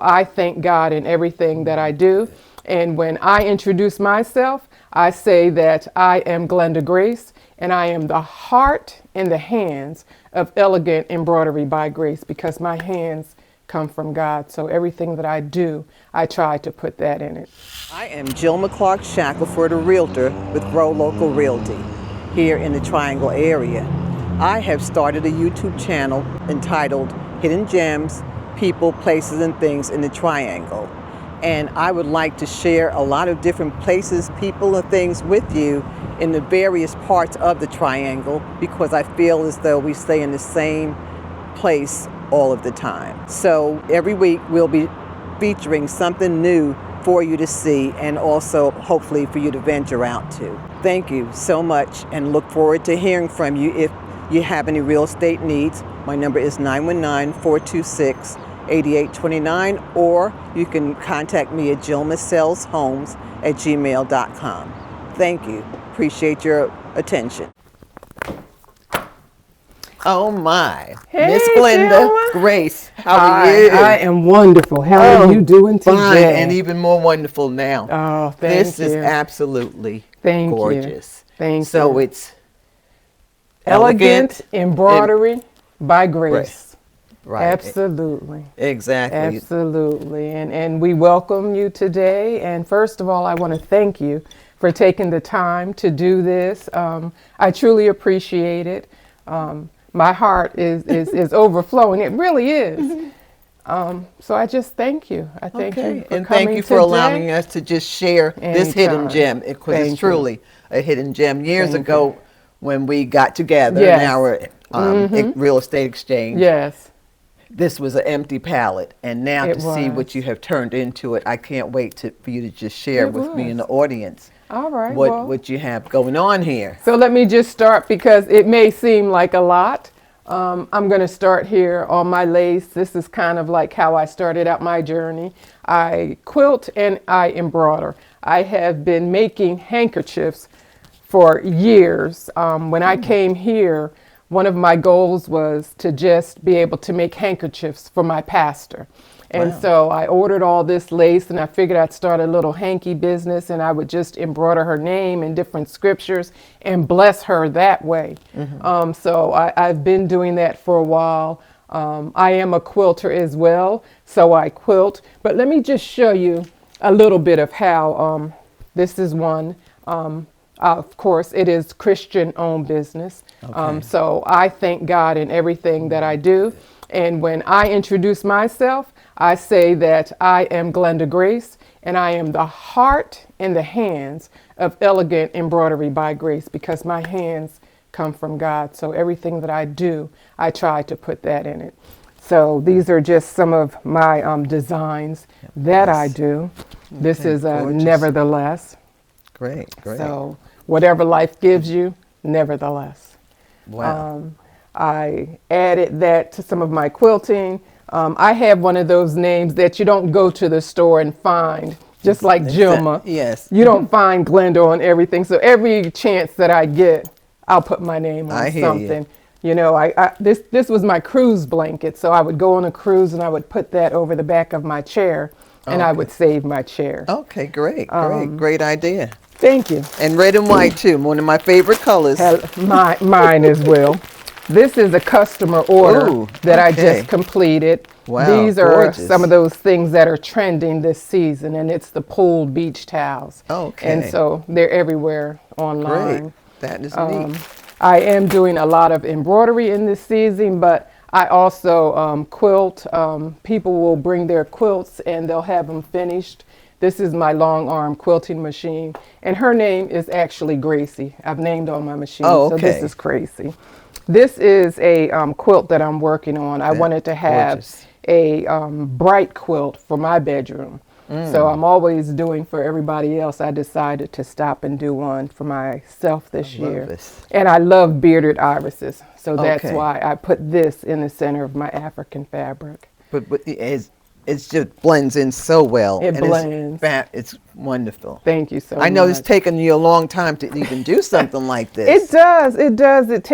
I thank God in everything that I do. And when I introduce myself, I say that I am Glenda Grace, and I am the heart and the hands of elegant embroidery by Grace, because my hands come from God. So everything that I do, I try to put that in it. I am Jilma Clark Shackelford, a realtor with Grow Local Realty here in the Triangle area. I have started a YouTube channel entitled Hidden Gems, People, Places, and Things in the Triangle. And I would like to share a lot of different places, people, and things with you in the various parts of the Triangle, because I feel as though we stay in the same place all of the time. So every week we'll be featuring something new for you to see, and also hopefully for you to venture out to. Thank you so much, and look forward to hearing from you if you have any real estate needs. My number is 919-426-8829, or you can contact me at jilmasellshomes@gmail.com. Thank you. Appreciate your attention. Oh my, Hey, Miss Glenda Jilma. Grace, how are you? I am wonderful. How are you doing today? Fine, and even more wonderful now. Oh, thank This you. is absolutely Thank you. gorgeous. Thank so you. it's Elegant embroidery by Grace. Right. Absolutely. Exactly. Absolutely. And we welcome you today. And first of all, I want to thank you for taking the time to do this. I truly appreciate it. My heart is overflowing. It really is. So I just thank you. I thank you for and coming thank you for today. allowing us to just share this hidden gem, because Thank it's truly a hidden gem. Years Thank ago, when we got together Yes. in our real estate exchange, Yes. this was an empty palette, and now It to see was. what you have turned into it, I can't wait for you to just share It with me and the was. audience All right. what you have going on here. So let me just start, because it may seem like a lot. I'm going to start here on my lace. This is kind of like how I started out my journey. I quilt and I embroider. I have been making handkerchiefs for years. When I came here, one of my goals was to just be able to make handkerchiefs for my pastor. And so I ordered all this lace, and I figured I'd start a little hanky business, and I would just embroider her name in different scriptures and bless her that way. So I've been doing that for a while. I am a quilter as well, so I quilt. But let me just show you a little bit of how this is one. Of course, it is Christian-owned business. So I thank God in everything that I do. And when I introduce myself, I say that I am Glenda Grace, and I am the heart and the hands of elegant embroidery by Grace, because my hands come from God. So everything that I do, I try to put that in it. So these are just some of my designs that I do. This is Nevertheless. Great. So whatever life gives you, nevertheless. Wow. I added that to some of my quilting. I have one of those names that you don't go to the store and find, just like Jilma. Yes. You don't find Glenda on everything. So every chance that I get, I'll put my name on something. You know, this was my cruise blanket. So I would go on a cruise, and I would put that over the back of my chair, and I would save my chair. Okay, great. Great idea. Thank you. And red and white too, one of my favorite colors. Mine as well. This is a customer order that I just completed. Wow, These are gorgeous. some of those things that are trending this season, and it's the pooled beach towels. Okay. And so they're everywhere online. Great. That is neat. I am doing a lot of embroidery in this season, but I also quilt. People will bring their quilts, and they'll have them finished. This is my long arm quilting machine, and her name is actually Gracie. I've named all my machines, so this is Gracie. This is a quilt that I'm working on. I wanted to have a bright quilt for my bedroom. So I'm always doing for everybody else. I decided to stop and do one for myself this year. And I love bearded irises. So that's why I put this in the center of my African fabric. But it just blends in so well. It blends. It's wonderful. Thank you so much. I know it's taken you a long time to even do something like this. It does. It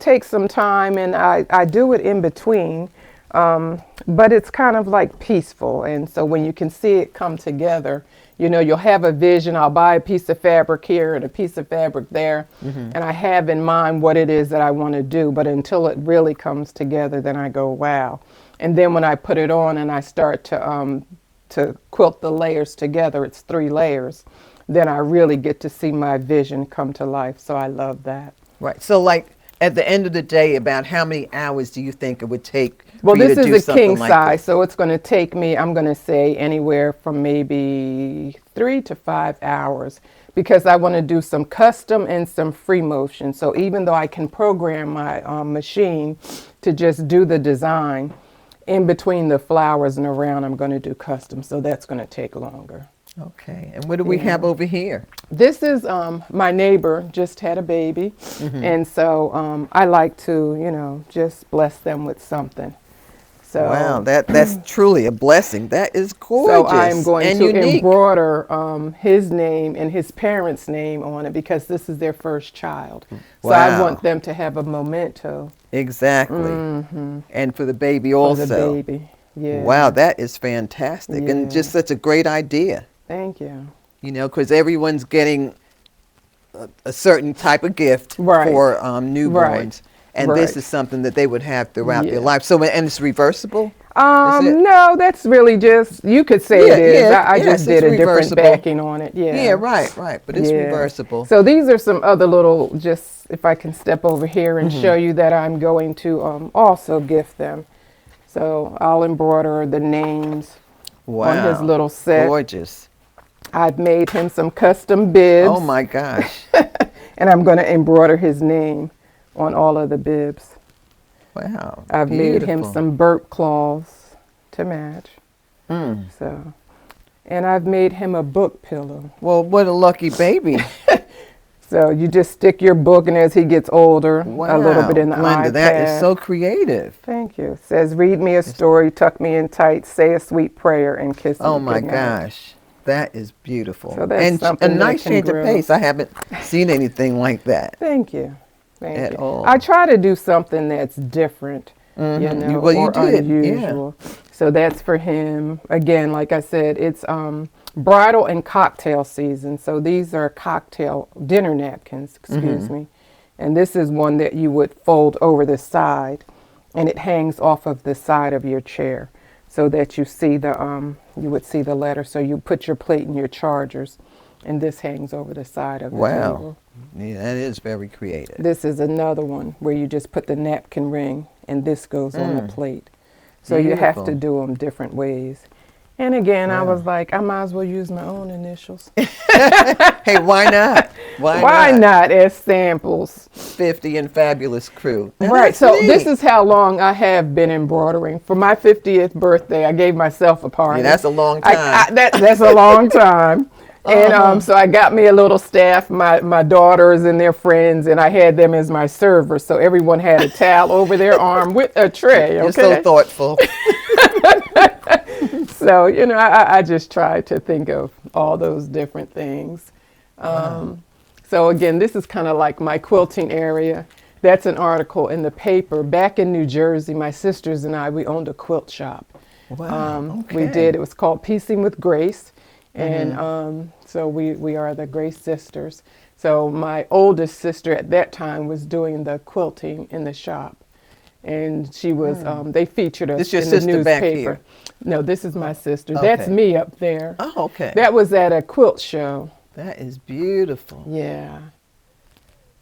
takes some time, and I do it in between. But it's kind of like peaceful. And so when you can see it come together, you know, you'll have a vision. I'll buy a piece of fabric here and a piece of fabric there. And I have in mind what it is that I want to do. But until it really comes together, then I go, wow. And then when I put it on and I start to quilt the layers together, it's 3 layers, then I really get to see my vision come to life. So I love that. Right. So, like, at the end of the day, about how many hours do you think it would take Well, for you this to do is a something king like size, this? so it's going to take me, I'm going to say, anywhere from maybe 3 to 5 hours, because I want to do some custom and some free motion. So even though I can program my machine to just do the design, in between the flowers and around, I'm going to do custom. So that's going to take longer. Okay. And what do we have over here? This is my neighbor just had a baby, and so I like to, you know, just bless them with something. So Wow, that's truly a blessing. That is gorgeous. so I'm going and to unique. embroider his name and his parents' name on it because this is their first child. So I Wow. want them to have a memento Exactly. And for the baby for also. the baby. Yeah. Wow, that is fantastic and Yeah. just such a great idea. Thank you. You know, because everyone's getting a certain type of gift Right. for newborns. Right. And this Right. is something that they would have throughout Yeah. their life. So, and it's reversible? Is it? No, that's really just, you could say Yeah, it is. yeah, I yes, just did it's a different reversible. backing on it. Yeah. Yeah, right. But it's Yeah. reversible. So these are some other little, just if I can step over here and Mm-hmm. show you that I'm going to also gift them. So I'll embroider the names Wow. on his little set. Gorgeous. I've made him some custom bibs. Oh my gosh. And I'm going to embroider his name on all of the bibs. Wow. I've made him beautiful. some burp claws to match. Mm. So, and I've made him a book pillow. Well, what a lucky baby. So you just stick your book, and as he gets older, Wow. a little bit in the Glenda, iPad. that is so creative. Thank you. Says, read me a story, tuck me in tight, say a sweet prayer, and kiss me Oh my goodnight." gosh. That is beautiful. So that's and something a that nice can change of grow. pace. I haven't seen anything like that. Thank you. Thank At you. all. I try to do something that's different, you Mhm. know, Well, you or did, yeah. unusual. So that's for him. Again, like I said, it's bridal and cocktail season. So these are cocktail dinner napkins, excuse me. And this is one that you would fold over the side, and it hangs off of the side of your chair so that you see the you would see the letter. So you put your plate and your chargers, and this hangs over the side of the Wow. table. Yeah, that is very creative. This is another one where you just put the napkin ring and this goes on the plate. So you have to Beautiful. do them different ways. And again, I Wow. was like, I might as well use my own initials. Hey, why not? Why not as samples? 50 and Fabulous Crew. Now, Right, that's so this neat. is how long I have been embroidering. For my 50th birthday, I gave myself a party. Yeah, that's a long time. That's a long time. And so I got me a little staff, my daughters and their friends, and I had them as my servers. So everyone had a towel over their arm with a tray. You're Okay? so thoughtful. So, you know, I just tried to think of all those different things. So again, this is kind of like my quilting area. That's an article in the paper. Back in New Jersey, my sisters and I, we owned a quilt shop. Wow. We okay. did. It was called Piecing with Grace. And so we are the Grace sisters. So my oldest sister at that time was doing the quilting in the shop. And she was, they featured us This your in the sister back newspaper. here? No, this is my sister. That's Okay. me up there. Oh, okay. That was at a quilt show. That is beautiful. Yeah.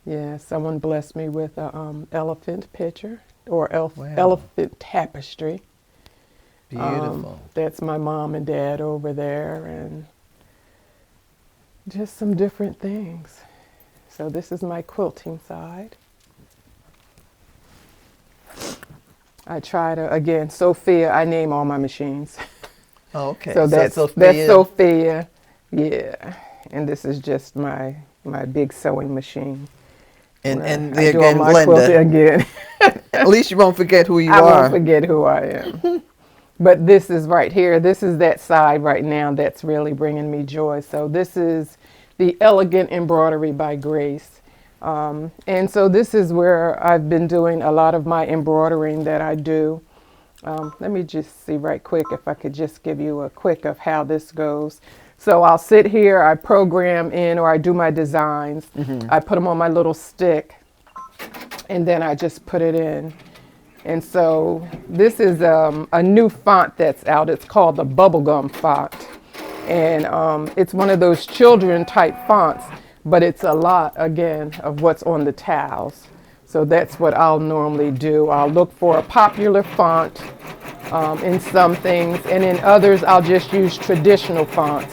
Yeah, someone blessed me with a elephant picture or Wow. elephant tapestry. Beautiful. That's my mom and dad over there, and just some different things. So this is my quilting side. I try to, again, Sophia, I name all my machines. Oh, okay. So that's Sophia. Sophia, yeah. And this is just my big sewing machine. And, where and I do all again, my quilting Glenda. again. At least you won't forget who you I are. won't forget who I am. But this is right here. This is that side right now that's really bringing me joy. So this is the Elegant Embroidery by Grace. And so this is where I've been doing a lot of my embroidering that I do. Let me just see right quick if I could just give you a quick of how this goes. So I'll sit here, I program in, or I do my designs. I put them on my little stick, and then I just put it in. And so this is a new font that's out. It's called the Bubblegum font. And it's one of those children type fonts, but it's a lot, again, of what's on the towels. So that's what I'll normally do. I'll look for a popular font in some things, and in others I'll just use traditional fonts,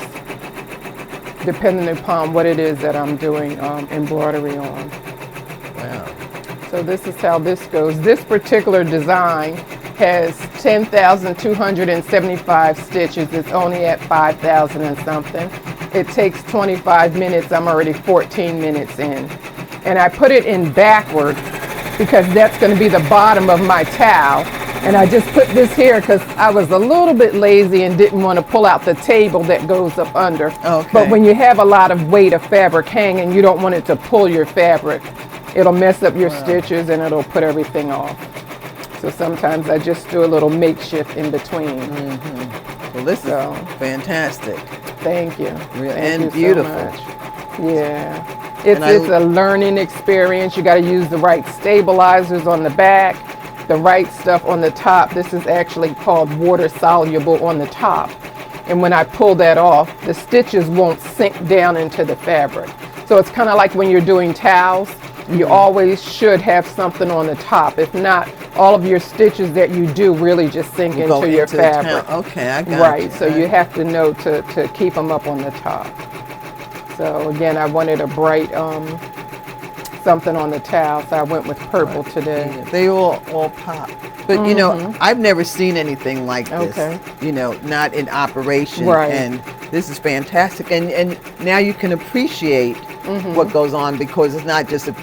depending upon what it is that I'm doing embroidery on. Wow. So this is how this goes. This particular design has 10,275 stitches. It's only at 5,000 and something. It takes 25 minutes. I'm already 14 minutes in. And I put it in backward because that's going to be the bottom of my towel. And I just put this here because I was a little bit lazy and didn't want to pull out the table that goes up under. Okay. But when you have a lot of weight of fabric hanging, you don't want it to pull your fabric. It'll mess up your stitches and it'll put everything off. So sometimes I just do a little makeshift in between. Well, this is fantastic. Thank you. And Thank you beautiful. so much. Yeah. It's a learning experience. You got to use the right stabilizers on the back, the right stuff on the top. This is actually called water soluble on the top. And when I pull that off, the stitches won't sink down into the fabric. So it's kind of like when you're doing towels. You always should have something on the top. If not, all of your stitches that you do really just sink into your fabric. Okay, I got you. Right, so you have to know to keep them up on the top. So again, I wanted a bright something on the towel, so I went with purple today. Yeah, they all pop. But you know, I've never seen anything like this. Okay. You know, not in operation. Right. And this is fantastic. And now you can appreciate what goes on because it's not just a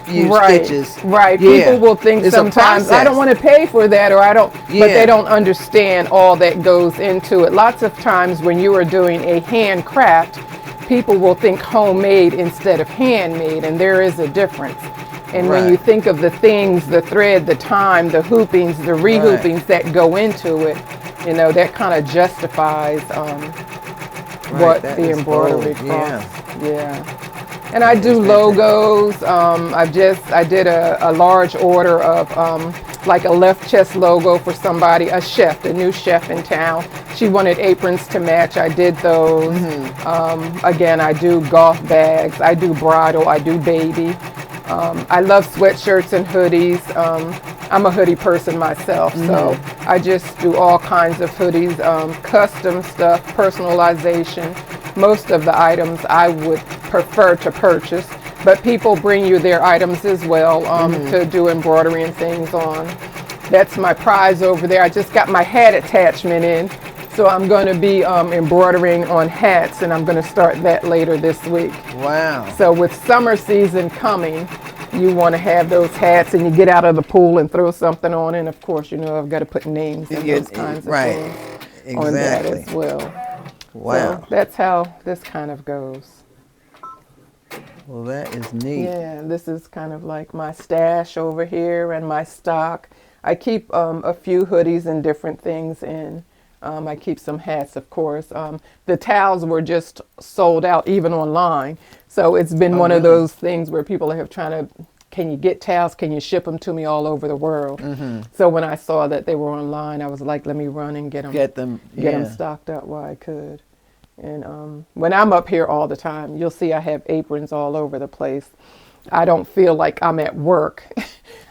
few stitches. Right. Yeah. People will think It's sometimes I don't want to pay for that, or I don't, but they don't understand all that goes into it. Lots of times when you are doing a handcraft, people will think homemade instead of handmade, and there is a difference. And when you think of the things, the thread, the time, the hoopings, the rehoopings that go into it, you know, that kind of justifies what the embroidery costs. Yeah. And I do logos. I did a large order of like a left chest logo for somebody, a chef, a new chef in town. She wanted aprons to match. I did those. Again, I do golf bags. I do bridal. I do baby. I love sweatshirts and hoodies. I'm a hoodie person myself, so I just do all kinds of hoodies, custom stuff, personalization. Most of the items I would prefer to purchase, but people bring you their items as well to do embroidery and things on. That's my prize over there. I just got my hat attachment in, so I'm going to be embroidering on hats, and I'm going to start that later this week. Wow. So with summer season coming, you want to have those hats, and you get out of the pool and throw something on, and of course, you know, I've got to put names and those kinds of things on that as well. Wow. So that's how this kind of goes. Well, that is neat. Yeah, this is kind of like my stash over here and my stock. I keep a few hoodies and different things in. I keep some hats, of course. The towels were just sold out even online. So it's been one of those things where people have trying to, can you get towels? Can you ship them to me all over the world? So when I saw that they were online, I was like, let me run and get them stocked up while I could. And when I'm up here all the time, you'll see I have aprons all over the place. I don't feel like I'm at work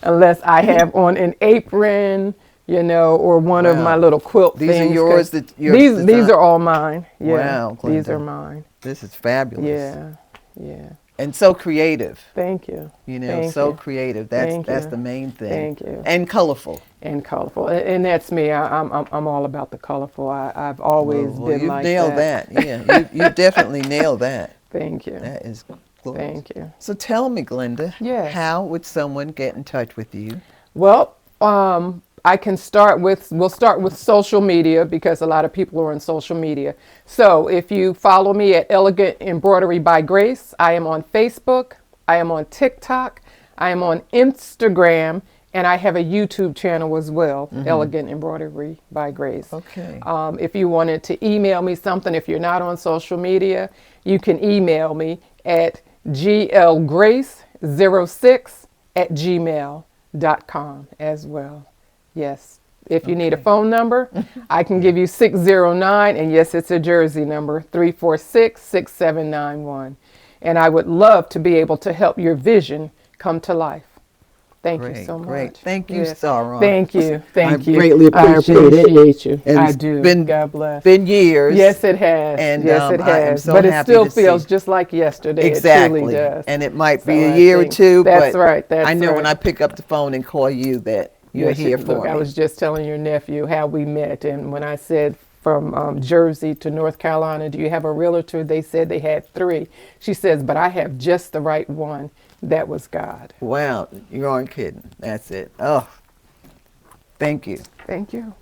unless I have on an apron, you know, or one of my little quilt things. These are yours? These are all mine. Yeah, wow, these are mine. This is fabulous. Yeah, yeah. And so creative. Thank you. You know, creative. That's the main thing. Thank you. And colorful. And colorful, and that's me. I'm all about the colorful. I've always been like that. You've nailed that. Yeah, you definitely nailed that. Thank you. That is glorious. Thank you. So tell me, Glenda. Yes. How would someone get in touch with you? Well, we'll start with social media because a lot of people are on social media. So if you follow me at Elegant Embroidery by Grace, I am on Facebook, I am on TikTok, I am on Instagram, And I have a YouTube channel as well, Elegant Embroidery by Grace. Okay. If you wanted to email me something, if you're not on social media, you can email me at glgrace06@gmail.com as well. Yes. If you need a phone number, I can give you 609, and yes, it's a Jersey number, 346-6791. And I would love to be able to help your vision come to life. Thank you so much. Great. Thank you, Yes. Sarah. Thank you. Thank you. Greatly appreciate it. I appreciate you. And I it's do. been- God bless. Been years. Yes, it has. And, yes, it I am has. so But it happy still to feels see. just like yesterday. Exactly. It truly does. And it might be So a I year or think two, that's but right. That's I know when right. I pick up the phone and call you that you're Yes, here look, for me. I was just telling your nephew how we met, and when I said from Jersey to North Carolina, do you have a realtor? They said they had 3. She says, but I have just the right one. That was God. Wow, you aren't kidding. That's it. Oh, thank you. Thank you.